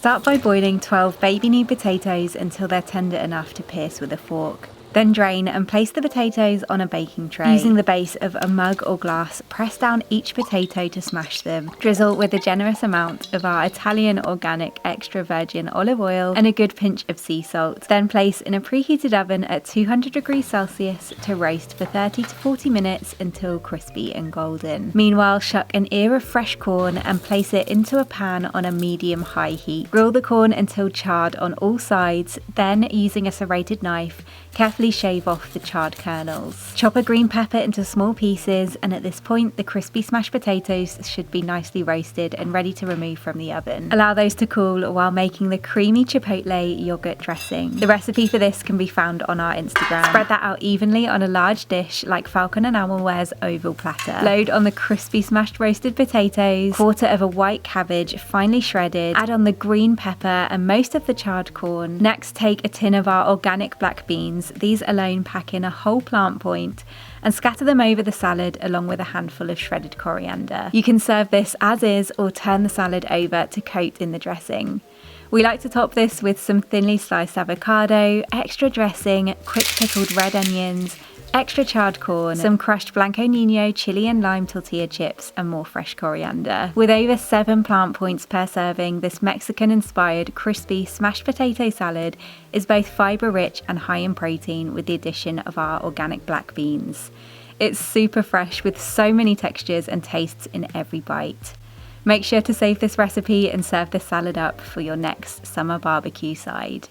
Start by boiling 12 baby new potatoes until they're tender enough to pierce with a fork. Then drain and place the potatoes on a baking tray. Using the base of a mug or glass, press down each potato to smash them. Drizzle with a generous amount of our Italian organic extra virgin olive oil and a good pinch of sea salt. Then place in a preheated oven at 200 degrees Celsius to roast for 30 to 40 minutes until crispy and golden. Meanwhile, shuck an ear of fresh corn and place it into a pan on a medium-high heat. Grill the corn until charred on all sides, then using a serrated knife, carefully shave off the charred kernels. Chop a green pepper into small pieces, and at this point the crispy smashed potatoes should be nicely roasted and ready to remove from the oven. Allow those to cool while making the creamy chipotle yogurt dressing. The recipe for this can be found on our Instagram. Spread that out evenly on a large dish like Falcon Enamelware's oval platter. Load on the crispy smashed roasted potatoes, quarter of a white cabbage finely shredded, add on the green pepper and most of the charred corn. Next, take a tin of our organic black beans. These alone pack in a whole plant point and scatter them over the salad along with a handful of shredded coriander. You can serve this as is or turn the salad over to coat in the dressing. We like to top this with some thinly sliced avocado, extra dressing, quick pickled red onions, extra charred corn, some crushed Blanco Nino chili and lime tortilla chips, and more fresh coriander. With over 7 plant points per serving, this Mexican-inspired crispy smashed potato salad is both fibre-rich and high in protein with the addition of our organic black beans. It's super fresh with so many textures and tastes in every bite. Make sure to save this recipe and serve this salad up for your next summer barbecue side.